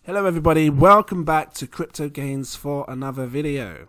Hello everybody, welcome back to Cryptogains for another video.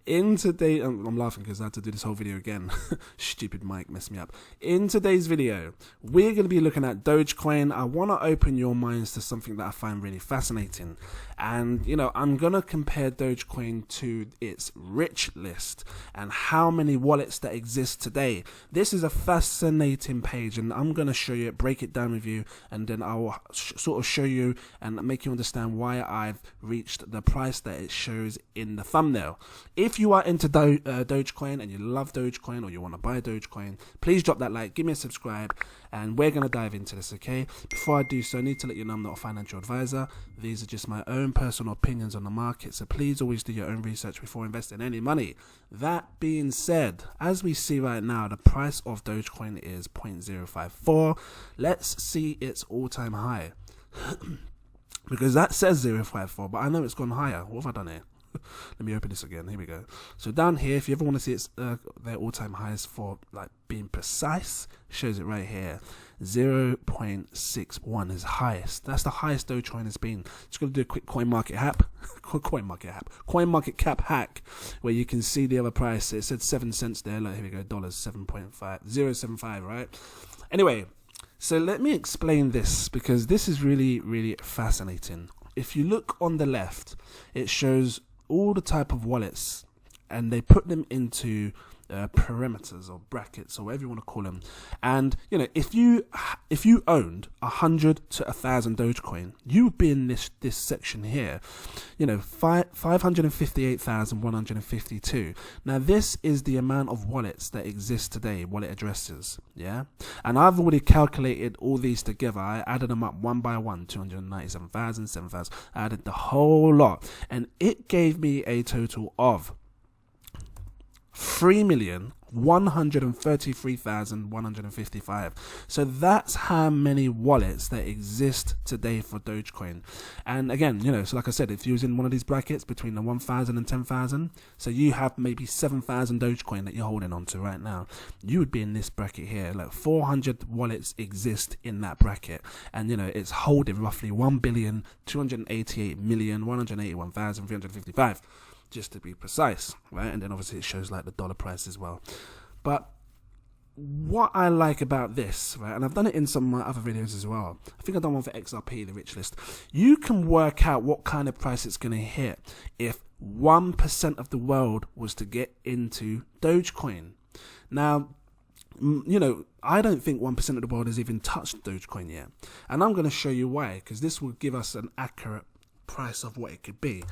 In today, I'm laughing because I had to do this whole video again. Stupid mic messed me up. In today's video, we're going to be looking at Dogecoin. I want to open your minds to something that I find really fascinating. And, you know, I'm going to compare Dogecoin to its rich list and how many wallets that exist today. This is a fascinating page and I'm going to show you it, break it down with you, and then I'll sort of show you and make you understand why I've reached the price that it shows in the thumbnail. If you are into Dogecoin and you love Dogecoin or you want to buy Dogecoin, please drop that like, give me a subscribe, and we're going to dive into this, okay? Before I do so, I need to let you know I'm not a financial advisor. These are just my own personal opinions on the market, so please always do your own research before investing any money. That being said, as we see right now, the price of Dogecoin is 0.054. Let's see its all-time high. Because that says 0.54, but I know it's gone higher. What have I done here? Let me open this again. Here we go. So down here, if you ever want to see its their all-time highs for like being precise, shows it right here. 0.61 is highest. That's the highest Dogecoin has been. Just gonna do a quick coin market cap hack, where you can see the other price. It said 7 cents there. Like, here we go. Dollars 0.75, right? Anyway, so let me explain this because this is really fascinating. If you look on the left, it shows all the type of wallets, and they put them into parameters or brackets or whatever you want to call them. And you know, if you owned 100 to 1,000 Dogecoin, you would be in this section here. You know, 558,152. Now this is the amount of wallets that exist today, wallet addresses. Yeah, and I've already calculated all these together. I added them up one by one. 297,000, 7,000. I added the whole lot, and it gave me a total of 3,133,155. So that's how many wallets that exist today for Dogecoin. And again, you know, so like I said, if you was in one of these brackets between the 1,000 and 10,000, so you have maybe 7,000 Dogecoin that you're holding on to right now, you would be in this bracket here. Like 400 wallets exist in that bracket, and you know, it's holding roughly 1,288,181,355. just to be precise, right? And then obviously it shows like the dollar price as well. But what I like about this, right, and I've done it in some of my other videos as well. I think I've done one for XRP, the rich list. You can work out what kind of price it's going to hit if 1% of the world was to get into Dogecoin. Now, you know, I don't think 1% of the world has even touched Dogecoin yet. And I'm going to show you why, because this will give us an accurate price of what it could be.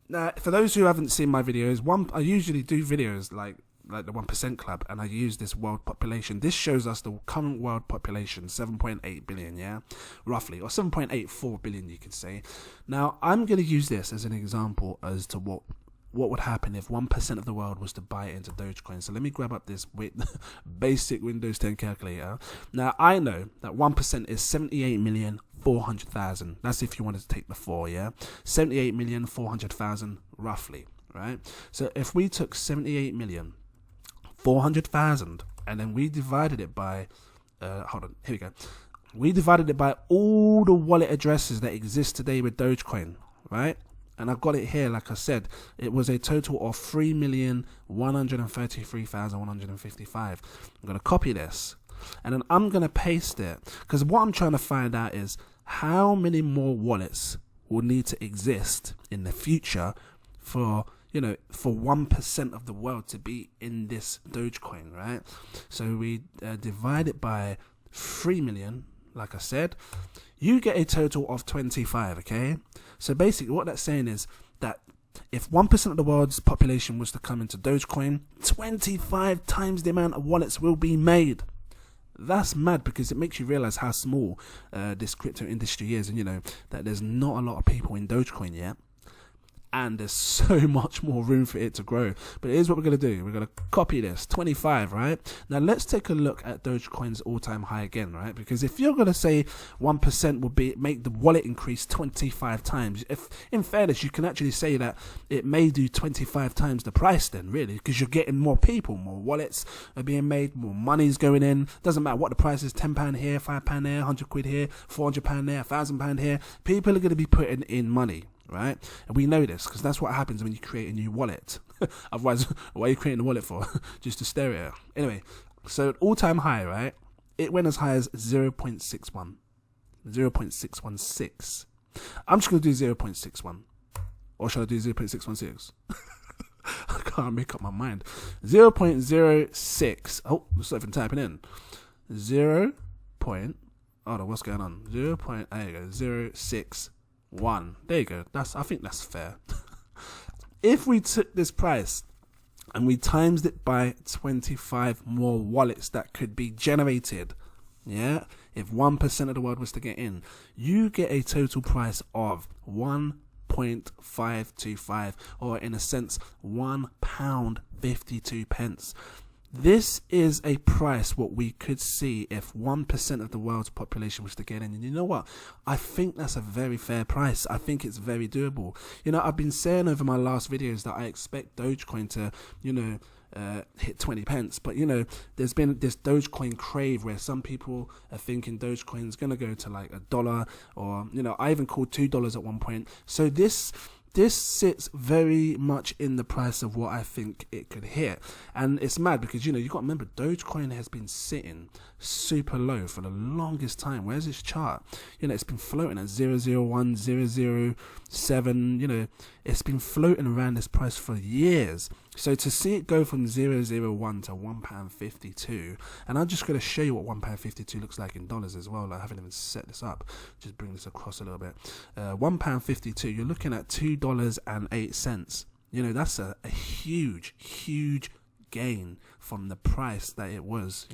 Now, for those who haven't seen my videos, I usually do videos like the 1% Club, and I use this world population. This shows us the current world population, 7.8 billion, yeah, roughly, or 7.84 billion, you could say. Now, I'm going to use this as an example as to what would happen if 1% of the world was to buy into Dogecoin. So let me grab up this basic Windows 10 calculator. Now, I know that 1% is 78,400,000. That's if you wanted to take the 4, yeah? 78,400,000 roughly, right? So if we took 78,400,000 and then we divided it by, hold on, here we go. We divided it by all the wallet addresses that exist today with Dogecoin, right? And I've got it here, like I said, it was a total of 3,133,155. I'm going to copy this, and then I'm going to paste it, because what I'm trying to find out is how many more wallets will need to exist in the future for, you know, for 1% of the world to be in this Dogecoin, right? So we divide it by 3 million, like I said, you get a total of 25, okay? So basically what that's saying is that if 1% of the world's population was to come into Dogecoin, 25 times the amount of wallets will be made. That's mad, because it makes you realize how small this crypto industry is, and you know that there's not a lot of people in Dogecoin yet. and there's so much more room for it to grow. But here's what we're going to do. We're going to copy this, 25, right? Now let's take a look at Dogecoin's all-time high again, right? Because if you're going to say 1% will make the wallet increase 25 times, if in fairness, you can actually say that it may do 25 times the price then, really, because you're getting more people, more wallets are being made, more money's going in. Doesn't matter what the price is, £10 here, £5 there, £100 here, £400 there, £1,000 here. People are going to be putting in money. Right, and we know this because that's what happens when you create a new wallet. Otherwise, what are you creating a wallet for? Just to stare at it. Anyway, so all-time high, right? It went as high as 0.61, 0.616. I'm just gonna do 0.61, or should I do 0.616? I can't make up my mind. 0.06. Oh, I'm not even typing in. 0. Hold on, what's going on? 0. There you go. 0.61. There you go. I think that's fair. If we took this price and we times it by 25 more wallets that could be generated, yeah, if 1% of the world was to get in, you get a total price of 1.525, or in a sense £1.52. This is a price what we could see if 1% of the world's population was to get in. And you know what? I think that's a very fair price. I think it's very doable. You know, I've been saying over my last videos that I expect Dogecoin to, hit 20 pence. But, there's been this Dogecoin crave where some people are thinking Dogecoin is going to go to like $1, or, I even called $2 at one point. So this sits very much in the price of what I think it could hit. And it's mad because, you got to remember, Dogecoin has been sitting super low for the longest time. Where's this chart? It's been floating at 001, 007, it's been floating around this price for years. So to see it go from 001 to £1.52, and I'm just going to show you what £1.52 looks like in dollars as well. I haven't even set this up. Just bring this across a little bit. £1.52, you're looking at $2.08. That's a huge, huge gain from the price that it was.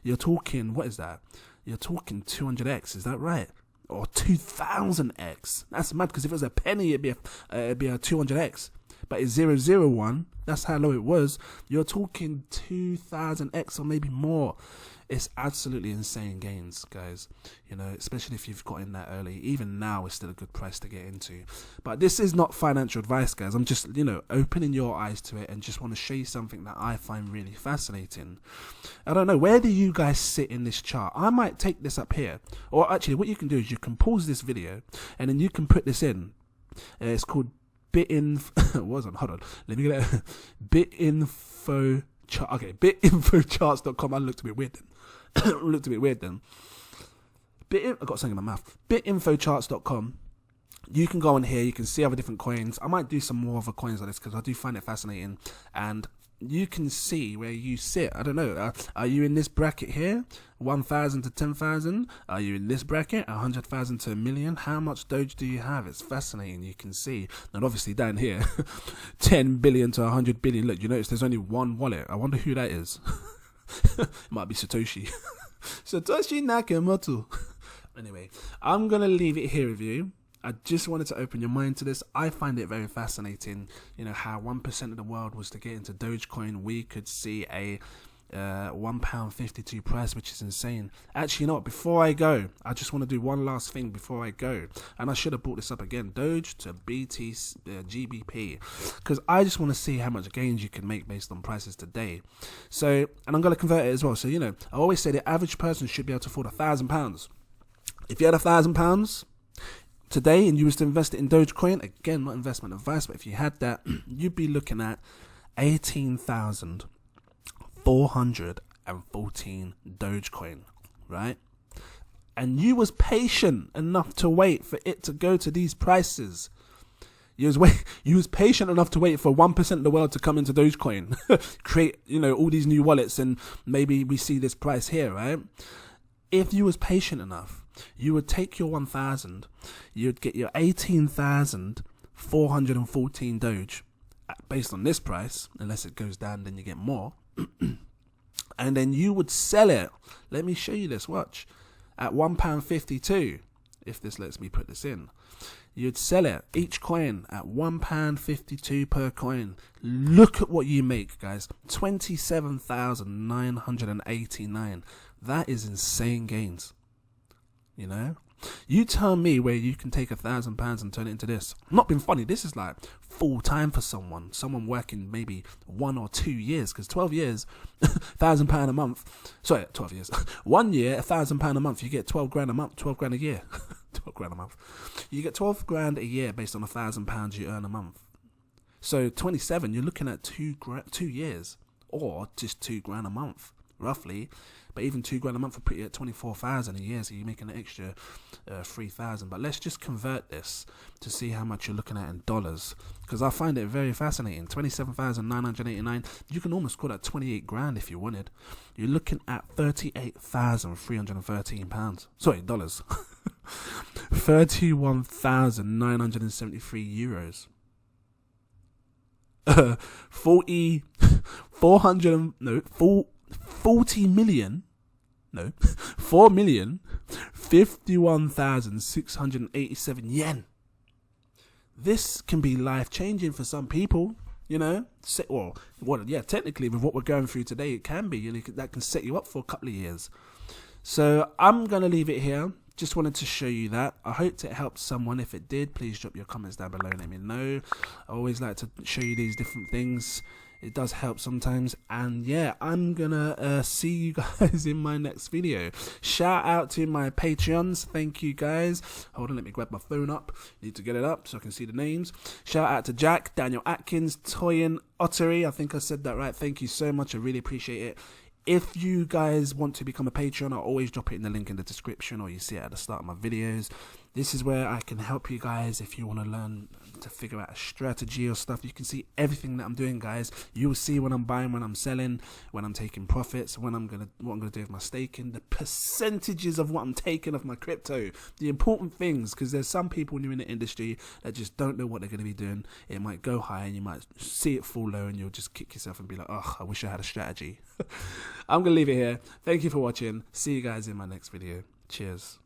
You're talking, what is that? You're talking 200x, is that right? Or 2000x. That's mad, because if it was a penny, it'd be a 200x. But it's 001. That's how low it was. You're talking 2000x or maybe more. It's absolutely insane gains, guys. Especially if you've got in that early. Even now, it's still a good price to get into. But this is not financial advice, guys. I'm just, opening your eyes to it and just want to show you something that I find really fascinating. I don't know, where do you guys sit in this chart? I might take this up here. Or actually, what you can do is you can pause this video and then you can put this in. It's called hold on, let me get it. Bitinfo chart. Okay, bitinfocharts.com. I looked a bit weird then. I got something in my mouth. Bitinfocharts.com. You can go on here, you can see other different coins. I might do some more other coins like this because I do find it fascinating. And you can see where you sit. I don't know. Are you in this bracket here? 1,000 to 10,000? Are you in this bracket? 100,000 to 1 million? How much Doge do you have? It's fascinating. You can see. And obviously down here, 10 billion to 100 billion. Look, you notice there's only one wallet. I wonder who that is. It might be Satoshi. Satoshi Nakamoto. Anyway, I'm going to leave it here with you. I just wanted to open your mind to this. I find it very fascinating, how 1% of the world was to get into Dogecoin. We could see a £1.52 price, which is insane. Actually, you know what? Before I go, I just want to do one last thing before I go. And I should have brought this up again. Doge to GBP. Because I just want to see how much gains you can make based on prices today. So, and I'm going to convert it as well. So, I always say the average person should be able to afford £1,000. If you had £1,000 today and you was to invest it in Dogecoin, again, not investment advice, but if you had that, you'd be looking at 18,414 Dogecoin, right? And you was patient enough to wait for it to go to these prices. You was patient enough to wait for 1% of the world to come into Dogecoin, create, all these new wallets, and maybe we see this price here, right? If you was patient enough, you would take your 1,000, you'd get your 18,414 Doge based on this price, unless it goes down, then you get more. And then you would sell it. Let me show you this, watch. At £1.52. if this lets me put this in. You'd sell it, each coin, at £1.52 per coin. Look at what you make, guys. 27,989. That is insane gains. You know? You tell me where you can take £1,000 and turn it into this. Not being funny, this is like full time for someone working maybe 1 or 2 years, because 12 years, £1,000 a month. Sorry, 12 years. 1 year, £1,000 a month. You get 12 grand a month, 12 grand a year. 12 grand a month. You get 12 grand a year based on £1,000 you earn a month. So 27, you're looking at 2 years, or just 2 grand a month, roughly. But even 2 grand a month will put you at 24,000 a year, so you're making an extra 3,000. But let's just convert this to see how much you're looking at in dollars, because I find it very fascinating. 27,989. You can almost call that 28 grand if you wanted. You're looking at 38,313 pounds. Sorry, dollars. 31,973 euros. 40 million, no, 4,051,687 yen. This can be life-changing for some people, you know. Technically, with what we're going through today, it can be. You know, that can set you up for a couple of years. So I'm going to leave it here. Just wanted to show you that. I hope it helped someone. If it did, please drop your comments down below and let me know. I always like to show you these different things. It does help sometimes. And yeah, I'm gonna see you guys in my next video. Shout out to my Patreons. Thank you guys. Hold on, let me grab my phone up. Need to get it up so I can see the names. Shout out to Jack, Daniel Atkins, Toyin Oteri. I think I said that right. Thank you so much. I really appreciate it. If you guys want to become a Patreon, I'll always drop it in the link in the description, or you see it at the start of my videos. This is where I can help you guys if you want to learn to figure out a strategy or stuff. You can see everything that I'm doing, guys. You will see when I'm buying, when I'm selling, when I'm taking profits, what I'm gonna do with my staking, the percentages of what I'm taking of my crypto, the important things, because there's some people when you're in the industry that just don't know what they're going to be doing. It might go high and you might see it fall low and you'll just kick yourself and be like, oh, I wish I had a strategy. I'm gonna leave it here. Thank you for watching. See you guys in my next video. Cheers.